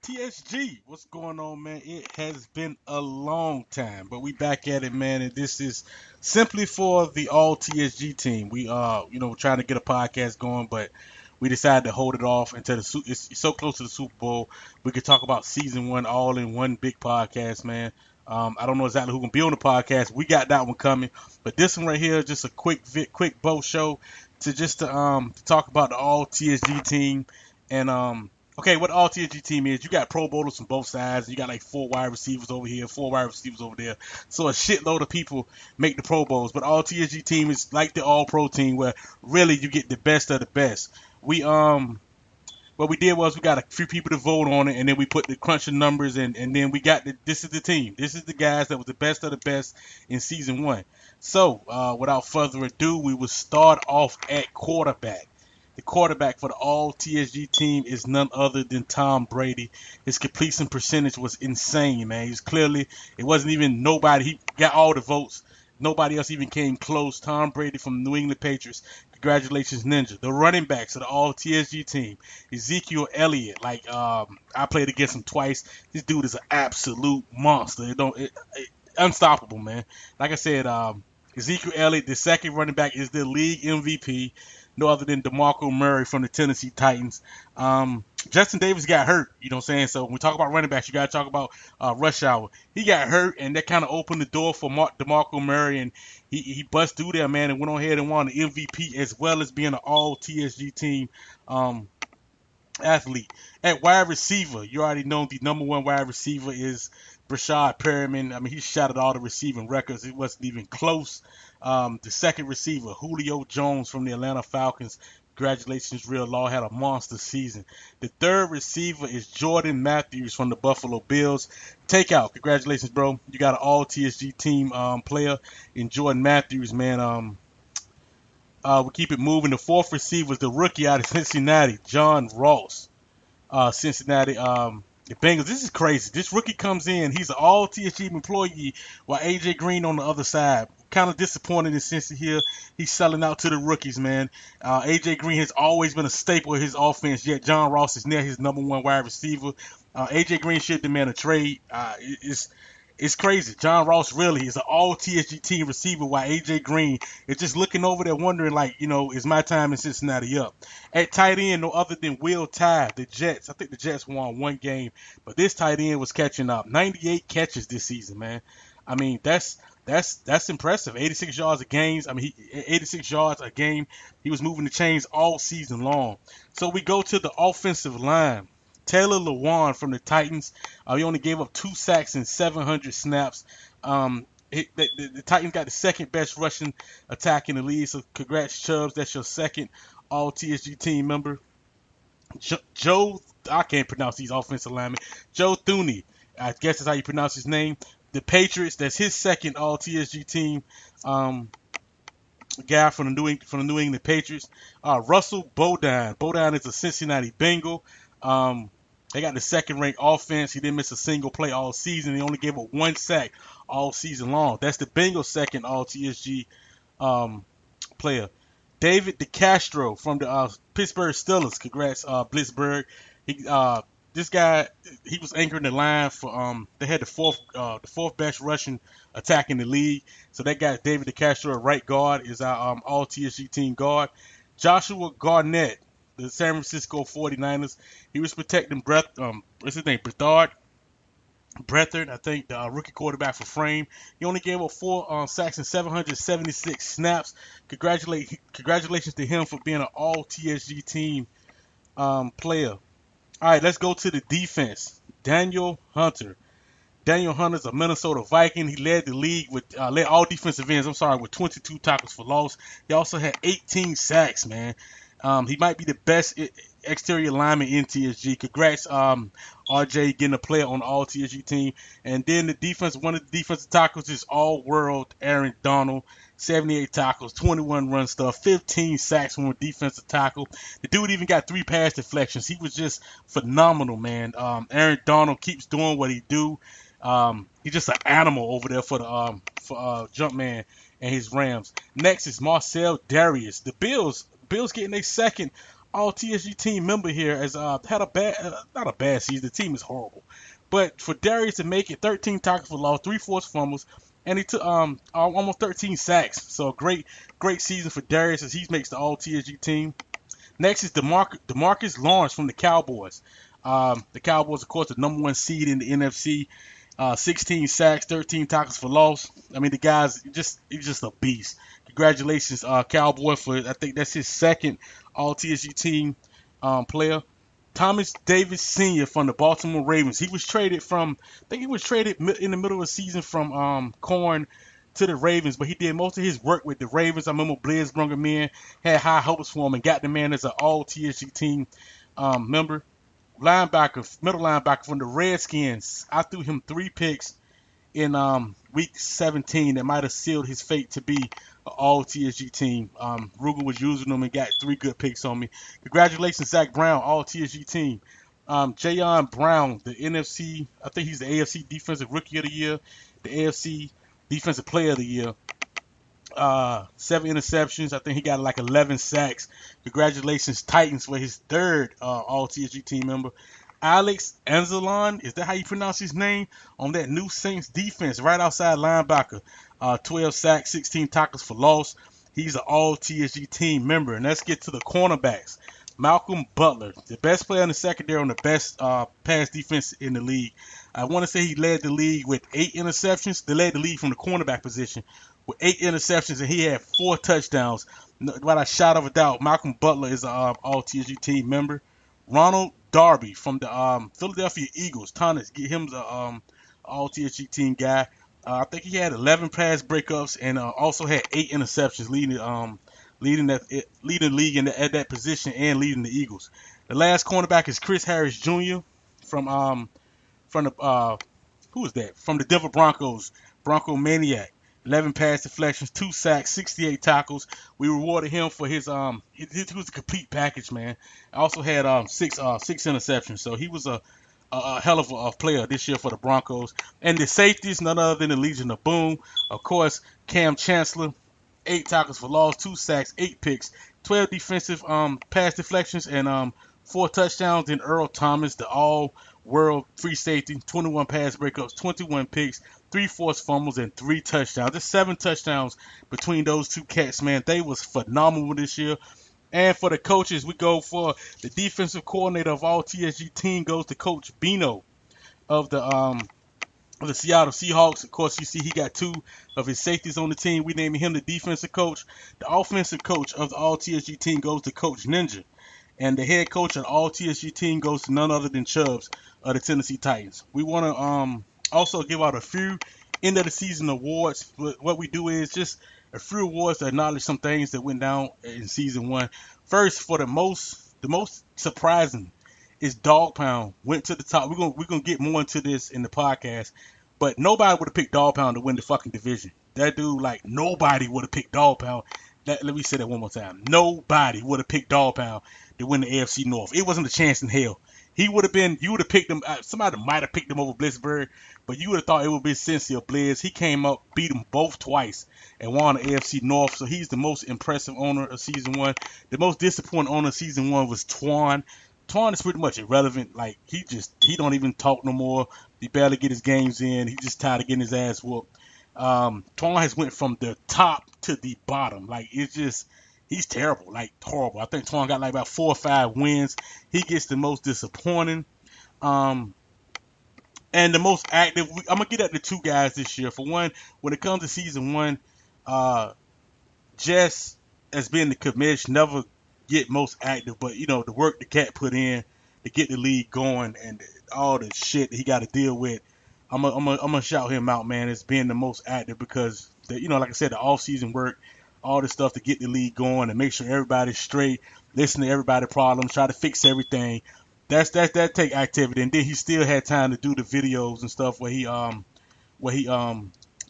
TSG, what's going on, man? It has been a long time, but we back at it, man. And this is simply for the all TSG team. We trying to get a podcast going, but we decided to hold it off until it's so close to the Super Bowl. We could talk about season one all in one big podcast, man. I don't know exactly who gonna be on the podcast. We got that one coming, but this one right here is just a quick bow show to talk about the all TSG team and Okay, what all TSG team is, you got Pro Bowlers from both sides. You got like four wide receivers over here, four wide receivers over there. So a shitload of people make the Pro Bowls. But all TSG team is like the All Pro team, where really you get the best of the best. What we did was we got a few people to vote on it, and then we put the crunching numbers, and then we got this is the team. This is the guys that was the best of the best in season one. So without further ado, we will start off at quarterback. The quarterback for the all TSG team is none other than Tom Brady. His completion percentage was insane, man. It wasn't even nobody. He got all the votes. Nobody else even came close. Tom Brady from the New England Patriots. Congratulations, Ninja. The running backs of the all TSG team, Ezekiel Elliott. I played against him twice. This dude is an absolute monster. Unstoppable, man. Like I said, Ezekiel Elliott, the second running back, is the league MVP. No other than DeMarco Murray from the Tennessee Titans. Justin Davis got hurt, you know what I'm saying? So when we talk about running backs, you got to talk about rush hour. He got hurt, and that kind of opened the door for DeMarco Murray, and he bust through there, man, and went on ahead and won the MVP as well as being an all TSG team athlete. At wide receiver, you already know the number one wide receiver is Brashad Perriman. I mean, he shattered all the receiving records. It wasn't even close. The second receiver, Julio Jones from the Atlanta Falcons. Congratulations, Real Law had a monster season. The third receiver is Jordan Matthews from the Buffalo Bills. Takeout, congratulations, bro. You got an all TSG team player in Jordan Matthews, man. We keep it moving. The fourth receiver is the rookie out of Cincinnati, John Ross. Cincinnati, the Bengals. This is crazy. This rookie comes in. He's an all TSG employee, while AJ Green on the other side. Kind of disappointed in Cincy here. He's selling out to the rookies, man. AJ Green has always been a staple of his offense, yet John Ross is now his number one wide receiver. AJ Green should demand a trade. It's crazy. John Ross really is an all TSG team receiver, while AJ Green is just looking over there wondering, is my time in Cincinnati up? At tight end, no other than Will Tye, the Jets. I think the Jets won one game, but this tight end was catching up. 98 catches this season, man. I mean, that's impressive. 86 yards a game. 86 yards a game. He was moving the chains all season long. So we go to the offensive line. Taylor Lewan from the Titans. He only gave up 2 sacks and 700 snaps. The Titans got the second best rushing attack in the league. So congrats, Chubbs. That's your second all TSG team member. Joe, I can't pronounce these offensive linemen. Joe Thuney, I guess that's how you pronounce his name. The Patriots, that's his second all TSG team guy from the New England Patriots. Russell Bodine. Bodine is a Cincinnati Bengal. They got the second ranked offense. He didn't miss a single play all season. He only gave up 1 sack all season long. That's the Bengals' second all TSG player. David DeCastro from the Pittsburgh Steelers. Congrats, Blitzburg. This guy, he was anchoring the line for they had the fourth best rushing attack in the league. So that guy, David DeCastro, right guard, is our all TSG team guard. Joshua Garnett, the San Francisco 49ers. He was protecting what's his name? Breathard, I think, the rookie quarterback for Frame. He only gave up 4 sacks and 776 snaps. Congratulations to him for being an all TSG team player. All right, let's go to the defense. Daniel Hunter. Daniel Hunter's a Minnesota Viking. He led the league led all defensive ends, with 22 tackles for loss. He also had 18 sacks, man. He might be the best exterior lineman in TSG. Congrats, RJ, getting a player on the all TSG team. And then one of the defensive tackles is all-world Aaron Donald. 78 tackles, 21 run stuff, 15 sacks from a defensive tackle. The dude even got 3 pass deflections. He was just phenomenal, man. Aaron Donald keeps doing what he do. He's just an animal over there for Jumpman and his Rams. Next is Marcel Darius. The Bills getting their second all TSG team member here has had a bad, not a bad season. The team is horrible, but for Darius to make it, 13 tackles for loss, 3 forced fumbles, and he took almost 13 sacks. So a great season for Darius as he makes the all TSG team. Next is Demarcus Lawrence from the Cowboys. The Cowboys, of course, the number one seed in the NFC. 16 sacks, 13 tackles for loss. I mean, the guy's he's just a beast. Congratulations, Cowboy, for I think that's his second All TSG team player. Thomas Davis Sr. from the Baltimore Ravens. He was traded from, I think he was traded in the middle of the season from Corn to the Ravens, but he did most of his work with the Ravens. I remember Blizz brought him in, had high hopes for him, and got the man as an All TSG team member. Middle linebacker from the Redskins. I threw him 3 picks in week 17 that might have sealed his fate to be an all TSG team. Ruger was using them and got 3 good picks on me. Congratulations, Zach Brown, all TSG team. Jayon Brown, the NFC, I think he's the AFC Defensive Rookie of the Year, the AFC Defensive Player of the Year. 7 interceptions. I think he got like 11 sacks. Congratulations, Titans, for his third all TSG team member. Alex Anzalon, is that how you pronounce his name? On that new Saints defense, right outside linebacker. 12 sacks, 16 tackles for loss. He's an all TSG team member. And let's get to the cornerbacks. Malcolm Butler, the best player in the secondary on the best pass defense in the league. I want to say he led the league with 8 interceptions. They led the league from the cornerback position with 8 interceptions, and he had 4 touchdowns. Without a shot of a doubt, Malcolm Butler is an all TSG team member. Ronald Darby from the Philadelphia Eagles. Thomas, get him the all TSG team guy. I think he had 11 pass breakups and also had 8 interceptions, leading the league at that position and leading the Eagles. The last cornerback is Chris Harris Jr. from the who is that? From the Denver Broncos, Bronco Maniac. 11 pass deflections, 2 sacks, 68 tackles. We rewarded him for his he was a complete package, man. Also had 6 interceptions, so he was a hell of a player this year for the Broncos. And the safeties, none other than the Legion of Boom. Of course, Cam Chancellor, 8 tackles for loss, 2 sacks, 8 picks, 12 defensive pass deflections, and 4 touchdowns. Then Earl Thomas, the all-world free safety, 21 pass breakups, 21 picks, 3 forced fumbles, and 3 touchdowns. Just 7 touchdowns between those 2 cats, man. They was phenomenal this year. And for the coaches, we go for the defensive coordinator of all TSG team goes to Coach Bino of the Seattle Seahawks. Of course, you see he got 2 of his safeties on the team. We naming him the defensive coach. The offensive coach of the all TSG team goes to Coach Ninja. And the head coach of the all TSG team goes to none other than Chubbs of the Tennessee Titans. We want to also give out a few end of the season awards. What we do is just a few awards to acknowledge some things that went down in season 1. First, for the most surprising is Dog Pound went to the top. We're gonna get more into this in the podcast, but nobody would have picked Dog Pound to win the fucking division. That dude, like, nobody would have picked Dog Pound. Let me say that one more time. Nobody would have picked Dog Pound to win the AFC North. It wasn't a chance in hell. You would have picked him. Somebody might have picked him over Blitzburg, but you would have thought it would be Cincy or Blizz. He came up, beat them both twice, and won the AFC North. So he's the most impressive owner of season 1. The most disappointing owner of season 1 was Twan. Twan is pretty much irrelevant. Like, he don't even talk no more. He barely get his games in. He's just tired of getting his ass whooped. Twan has went from the top to the bottom. Like, it's just, he's terrible, like horrible. I think Twan got like about 4 or 5 wins. He gets the most disappointing. And the most active. I'm gonna get at the 2 guys this year. For one, when it comes to season 1, Jess as being the commish never get most active, but you know the work the cat put in to get the league going and all the shit that he got to deal with. I'm gonna shout him out, man, as being the most active because like I said, the off season work, all the stuff to get the league going and make sure everybody's straight, listen to everybody's problems, try to fix everything. That take activity, and then he still had time to do the videos and stuff where he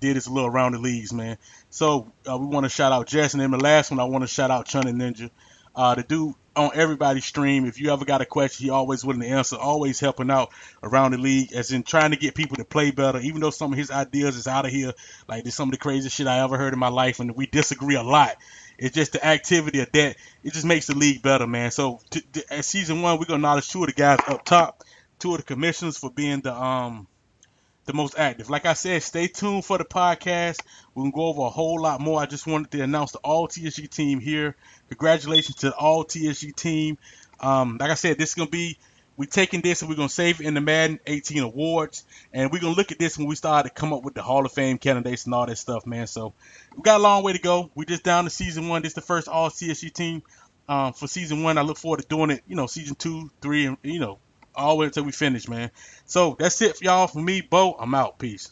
did his little around the leagues, man. So we want to shout out Jess, and then the last one I want to shout out Chun and Ninja, the dude on everybody's stream. If you ever got a question, he always willing to answer, always helping out around the league, as in trying to get people to play better, even though some of his ideas is out of here. Like, there's some of the craziest shit I ever heard in my life, and we disagree a lot. It's just the activity of that. It just makes the league better, man. So at season 1, we're gonna acknowledge 2 of the guys up top, 2 of the commissioners for being the most active. Like I said, stay tuned for the podcast. We're gonna go over a whole lot more. I just wanted to announce the all TSG team here. Congratulations to the all TSG team. Like I said, this is gonna be we taking this and we're gonna save it in the Madden 18 awards, and we're gonna look at this when we start to come up with the Hall of Fame candidates and all that stuff, man. So we got a long way to go. We just down to season 1. This is the first all TSG team for season 1. I look forward to doing it. Season 2, 3, and all the way until we finish, man. So that's it for y'all. For me, Bo, I'm out. Peace.